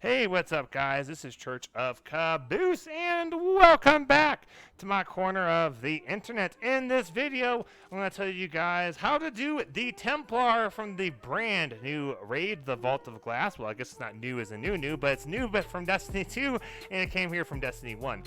Hey, what's up, guys? This is Church of Caboose, and welcome back to my corner of the internet. In this video, I'm going to tell you guys how to do the Templar from the brand new raid, the Vault of Glass. Well, I guess it's not new as a new, but it's new, but from Destiny 2, and it came here from Destiny 1.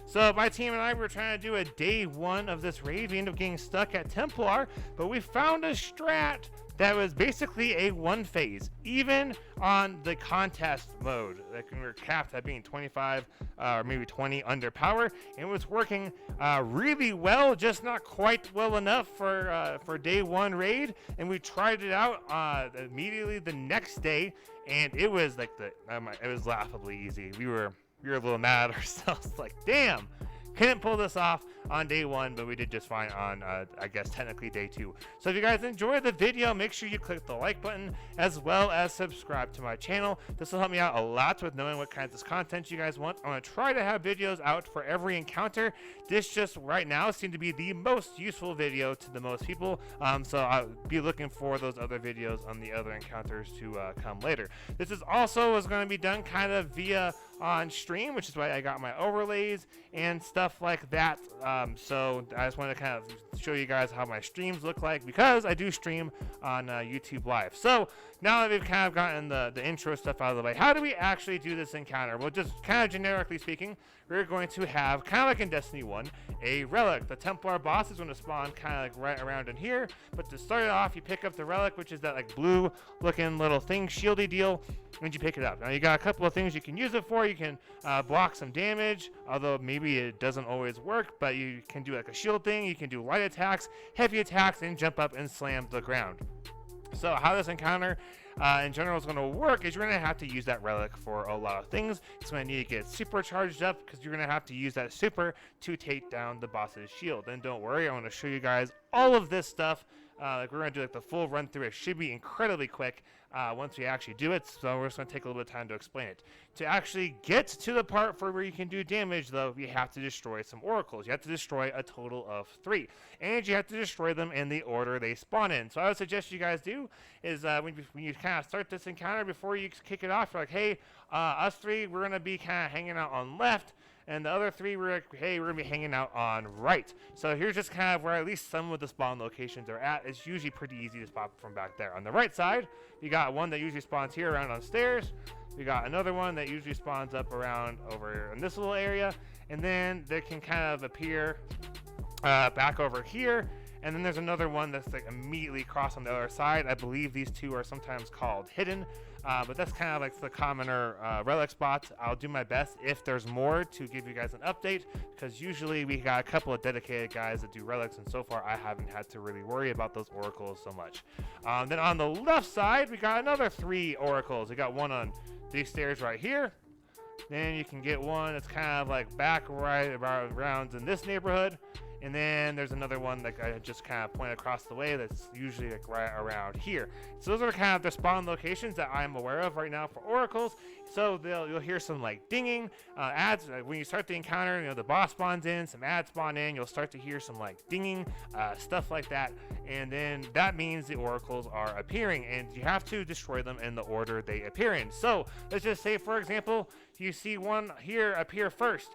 So my team and I were trying to do a day one of this raid. We ended up getting stuck at Templar, but we found a strat that was basically a one phase, even on the contest mode. Like we were capped at being 25 or maybe 20 under power, and it was working really well, just not quite well enough for day one raid. And we tried it out immediately the next day, and it was like it was laughably easy. We were a little mad at ourselves, like damn. Couldn't pull this off on day one, but we did just fine on, I guess, technically day two. So if you guys enjoyed the video, make sure you click the like button as well as subscribe to my channel. This will help me out a lot with knowing what kinds of content you guys want. I'm going to try to have videos out for every encounter. This just right now seemed to be the most useful video to the most people. So I'll be looking for those other videos on the other encounters to come later. This is also was going to be done kind of via on stream, which is why I got my overlays and stuff like that. So I just wanted to kind of show you guys how my streams look like, because I do stream on YouTube Live. So now that we've kind of gotten the intro stuff out of the way, how do we actually do this encounter? Well, just kind of generically speaking, we're going to have, kind of like in Destiny 1, a relic. The Templar boss is going to spawn kind of like right around in here, but to start it off, you pick up the relic, which is that like blue looking little thing, shieldy deal, and you pick it up. Now you got a couple of things you can use it for. You can block some damage, although maybe it doesn't always work, but you can do like a shield thing. You can do light attacks, heavy attacks, and jump up and slam the ground. So how this encounter in general is going to work is you're going to have to use that relic for a lot of things. It's going to need to get super charged up, because you're going to have to use that super to take down the boss's shield. And don't worry, I'm going to show you guys all of this stuff. Like we're going to do like the full run through. It should be incredibly quick once we actually do it, so we're just going to take a little bit of time to explain it. To actually get to the part for where you can do damage, though, you have to destroy some oracles. You have to destroy a total of 3, and you have to destroy them in the order they spawn in. So I would suggest you guys do is when you kind of start this encounter, before you kick it off, you're like, hey, us 3, we're going to be kind of hanging out on left, and the other 3, we're like, hey, we're going to be hanging out on right. So here's just kind of where at least some of the spawn locations are at. It's usually pretty easy to spot from back there. On the right side, you got one that usually spawns here around on stairs. We got another one that usually spawns up around over in this little area. And then they can kind of appear back over here. And then there's another one that's like immediately across on the other side. I believe these two are sometimes called hidden, but that's kind of like the commoner relic spots. I'll do my best if there's more to give you guys an update, because usually we got a couple of dedicated guys that do relics, and so far I haven't had to really worry about those oracles so much. Then on the left side, we got another 3 oracles. We got one on these stairs right here. Then you can get one that's kind of like back right around in this neighborhood. And then there's another one that I just kind of point across the way that's usually like right around here. So those are kind of the spawn locations that I'm aware of right now for oracles. So you'll hear some like dinging ads when you start the encounter. You know, the boss spawns in, some ads spawn in. You'll start to hear some like dinging stuff like that, and then that means the oracles are appearing, and you have to destroy them in the order they appear in. So let's just say, for example, you see one here appear first.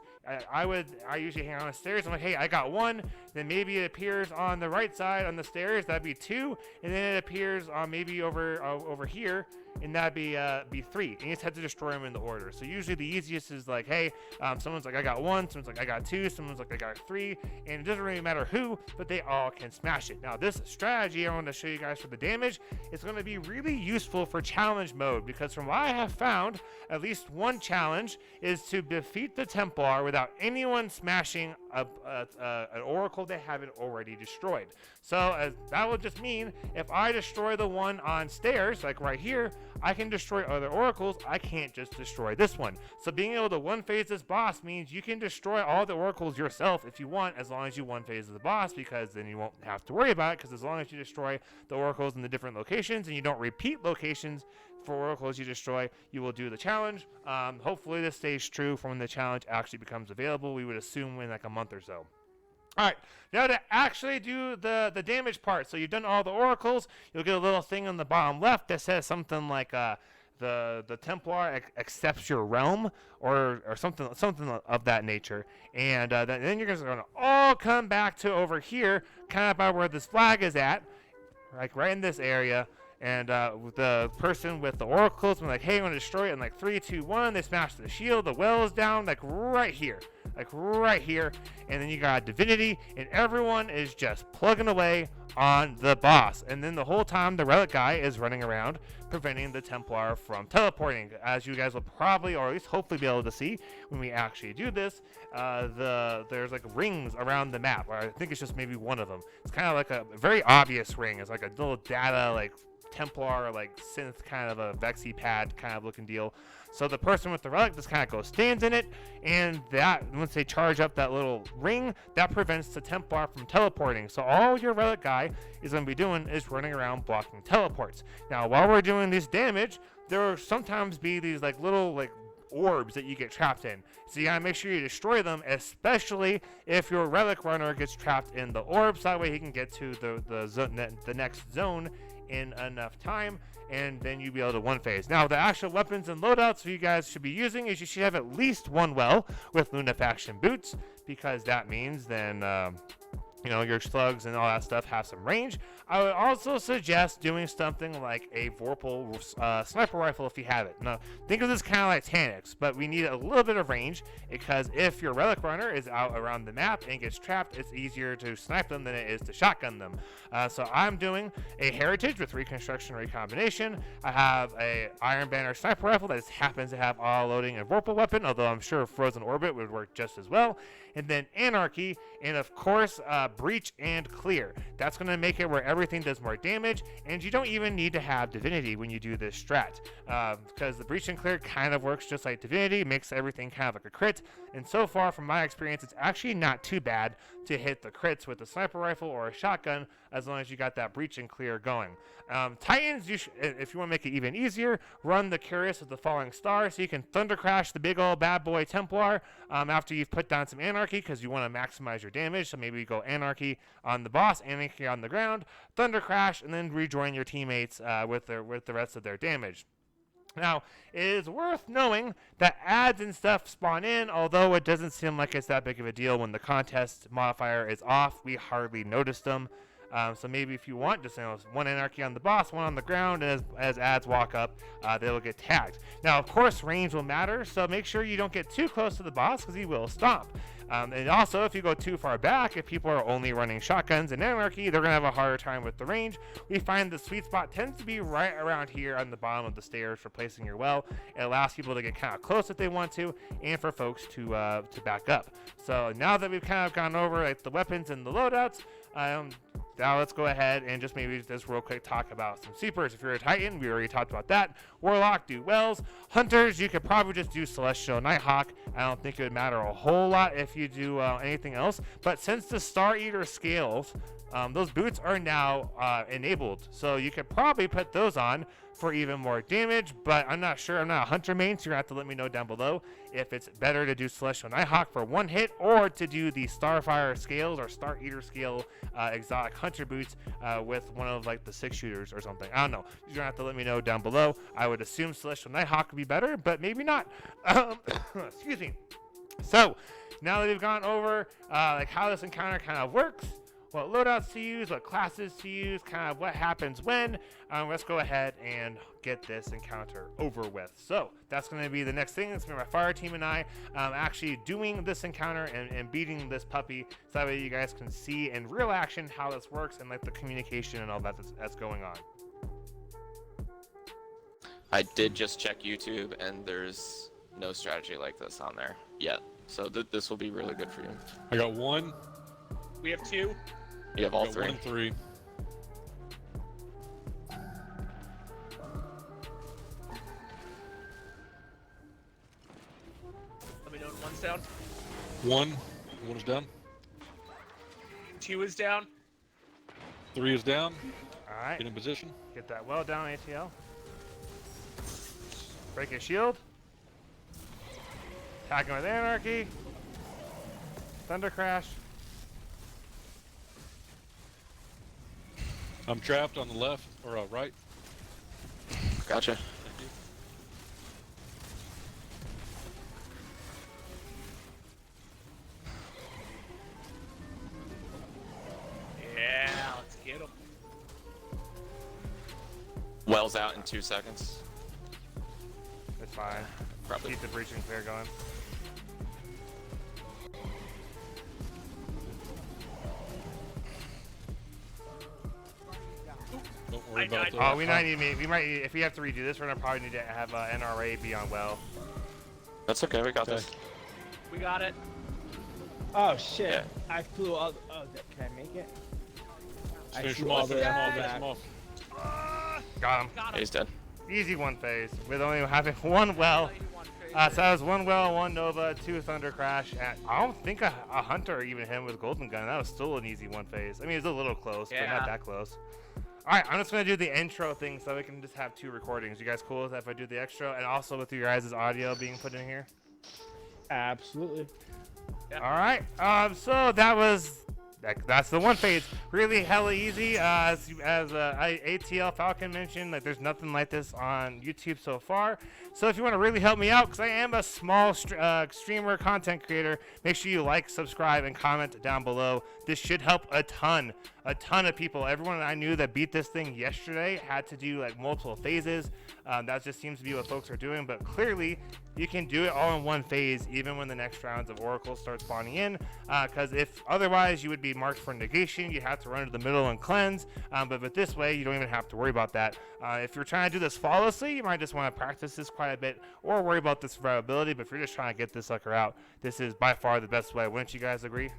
I usually hang on the stairs. I'm like, hey, I got 1. Then maybe it appears on the right side on the stairs. That'd be 2. And then it appears on maybe over here, and that'd be 3. And you just have to destroy them in the order. So usually the easiest is like, hey, someone's like, I got 1. Someone's like, I got 2. Someone's like, I got 3. And it doesn't really matter who, but they all can smash it. Now this strategy I want to show you guys for the damage is going to be really useful for challenge mode, because from what I have found, at least one challenge is to defeat the Templar without anyone smashing an oracle they haven't already destroyed. So that will just mean if I destroy the one on stairs, like right here, I can destroy other oracles. I can't just destroy this one. So being able to one-phase this boss means you can destroy all the oracles yourself if you want, as long as you one-phase the boss, because then you won't have to worry about it, because as long as you destroy the oracles in the different locations and you don't repeat locations for oracles you destroy, you will do the challenge. Hopefully this stays true for when the challenge actually becomes available. We would assume in like a month or so. All right, now to actually do the damage part. So you've done all the oracles. You'll get a little thing on the bottom left that says something like the Templar accepts your realm or something of that nature, and then you're guys are going to all come back to over here, kind of by where this flag is at, like right in this area. And the person with the oracles like, hey, I'm going to destroy it in like 3, 2, 1. They smash the shield. The well is down, like right here. Like right here. And then you got divinity, and everyone is just plugging away on the boss. And then the whole time, the relic guy is running around, preventing the Templar from teleporting. As you guys will probably, or at least hopefully, be able to see when we actually do this, there's like rings around the map. Or I think it's just maybe one of them. It's kind of like a very obvious ring. It's like a little data, like Templar, like synth kind of a Vexy pad kind of looking deal. So the person with the relic just kind of goes, stands in it, and that once they charge up that little ring, that prevents the Templar from teleporting. So all your relic guy is going to be doing is running around blocking teleports. Now, while we're doing this damage, there will sometimes be these like little like orbs that you get trapped in. So you gotta make sure you destroy them, especially if your relic runner gets trapped in the orbs. That way he can get to the next zone in enough time, and then you'll be able to one phase. Now, the actual weapons and loadouts you guys should be using is you should have at least one well with Lunafaction boots, because that means then you know, your slugs and all that stuff have some range. I would also suggest doing something like a Vorpal sniper rifle if you have it. Now, think of this kind of like Tanics, but we need a little bit of range, because if your relic runner is out around the map and gets trapped, it's easier to snipe them than it is to shotgun them. So I'm doing a Heritage with Reconstruction Recombination. I have a Iron Banner sniper rifle that just happens to have all loading and Vorpal weapon, although I'm sure Frozen Orbit would work just as well. And then Anarchy, and of course Breach and Clear. That's going to make it where everything does more damage, and you don't even need to have Divinity when you do this strat, because the Breach and Clear kind of works just like Divinity, makes everything kind of like a crit. And so far, from my experience, it's actually not too bad to hit the crits with a sniper rifle or a shotgun, as long as you got that Breach and Clear going. Titans, if you want to make it even easier, run the Curious of the Falling Star, so you can Thunder Crash the big old bad boy Templar after you've put down some Anarchy, because you want to maximize your damage. So maybe you go Anarchy on the boss, Anarchy on the ground, Thunder Crash, and then rejoin your teammates with the rest of their damage. Now, it is worth knowing that ads and stuff spawn in, although it doesn't seem like it's that big of a deal when the contest modifier is off. We hardly noticed them. So maybe if you want, just one Anarchy on the boss, one on the ground, and as ads walk up, they'll get tagged. Now, of course, range will matter, so make sure you don't get too close to the boss, because he will stomp. And also, if you go too far back, if people are only running shotguns and Anarchy, they're going to have a harder time with the range. We find the sweet spot tends to be right around here on the bottom of the stairs for placing your well. It allows people to get kind of close if they want to, and for folks to back up. So now that we've kind of gone over like the weapons and the loadouts, now let's go ahead and just maybe just real quick talk about some Seepers. If you're a Titan, we already talked about that. Warlock, do Wells. Hunters, you could probably just do Celestial Nighthawk. I don't think it would matter a whole lot if you do anything else. But since the Star Eater scales, those boots are now enabled. So you could probably put those on for even more damage, but I'm not sure. I'm not a Hunter main, so you're going to have to let me know down below if it's better to do Celestial Nighthawk for one hit, or to do the Starfire scales or Star Eater scale exotic Hunter boots with one of like the 6-shooters or something. I don't know. You're going to have to let me know down below. I would assume Celestial Nighthawk would be better, but maybe not. Excuse me. So, now that we've gone over like how this encounter kind of works, what loadouts to use, what classes to use, kind of what happens when, let's go ahead and get this encounter over with. So that's going to be the next thing. It's going to be my fire team and I actually doing this encounter and beating this puppy, so that way you guys can see in real action how this works and like the communication and all that that's going on. I did just check YouTube, and there's no strategy like this on there yet. So this will be really good for you. I got one. We have 2. You have all got 3. 1 and 3. Let me know when 1's down. 1 is down. 2 is down. 3 is down. All right. Get in position. Get that well down, ATL. Break his shield. Attack him with Anarchy. Thunder Crash. I'm trapped on the left or right. Gotcha. Thank you. Sells out in 2 seconds. It's fine. Probably. Keep the breaching clear going. Don't worry I about died. that. Oh, we might need. We might. If we have to redo this, we're gonna probably need to have NRA be on well. That's okay. We got Okay. this. We got it. Oh shit! Yeah. I flew all. Oh, can I make it? I Finish flew him all off. the Finish way him off. up Finish back. him off. Got him. Got Yeah, him. he's dead. Easy one phase with only having one well. So that was one well, one Nova, 2 Thunder Crash. And I don't think a Hunter even hit him with Golden Gun. That was still an easy one phase. I mean, it was a little close, but Yeah. not that close. All right, I'm just going to do the intro thing so we can just have 2 recordings. You guys cool with that if I do the extra? And also with your guys' audio being put in here? Absolutely. Yeah. All right, so that was... That's the one phase. Really hella easy. As ATL Falcon mentioned, like there's nothing like this on YouTube so far. So if you want to really help me out, because I am a small streamer content creator, make sure you like, subscribe, and comment down below. This should help a ton of people. Everyone I knew that beat this thing yesterday had to do like multiple phases. That just seems to be what folks are doing. But clearly, you can do it all in one phase, even when the next rounds of Oracles start spawning in. Because if otherwise, you would be marked for negation. You have to run to the middle and cleanse. But with this way, you don't even have to worry about that. If you're trying to do this flawlessly, you might just want to practice this quite a bit or worry about the survivability. But if you're just trying to get this sucker out, this is by far the best way. Wouldn't you guys agree?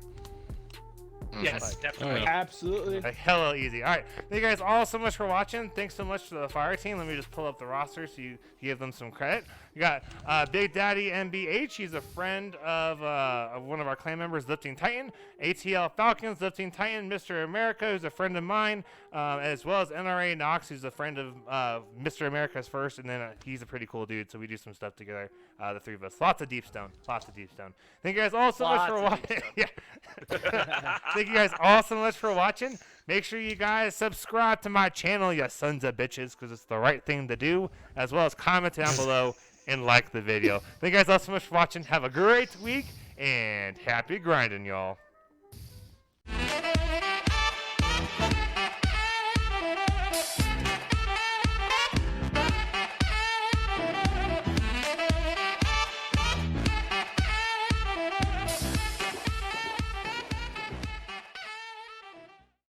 Yes, definitely. Oh, yeah. Absolutely. Like hella easy. All right, thank you guys all so much for watching. Thanks so much to the fire team. Let me just pull up the roster so you give them some credit. We got Big Daddy MBH. He's a friend of one of our clan members, Lifting Titan. ATL Falcons, Lifting Titan. Mr. America, who's a friend of mine, as well as NRA Knox, who's a friend of Mr. America's first, and then he's a pretty cool dude. So we do some stuff together, the 3 of us. Lots of deep stone. Lots of deep stone. Thank you guys all so much for Lots of watching. deep Yeah. Thank you guys all so much for watching. Make sure you guys subscribe to my channel, you sons of bitches, because it's the right thing to do, as well as comment down below and like the video. Thank you guys all so much for watching. Have a great week, and happy grinding, y'all.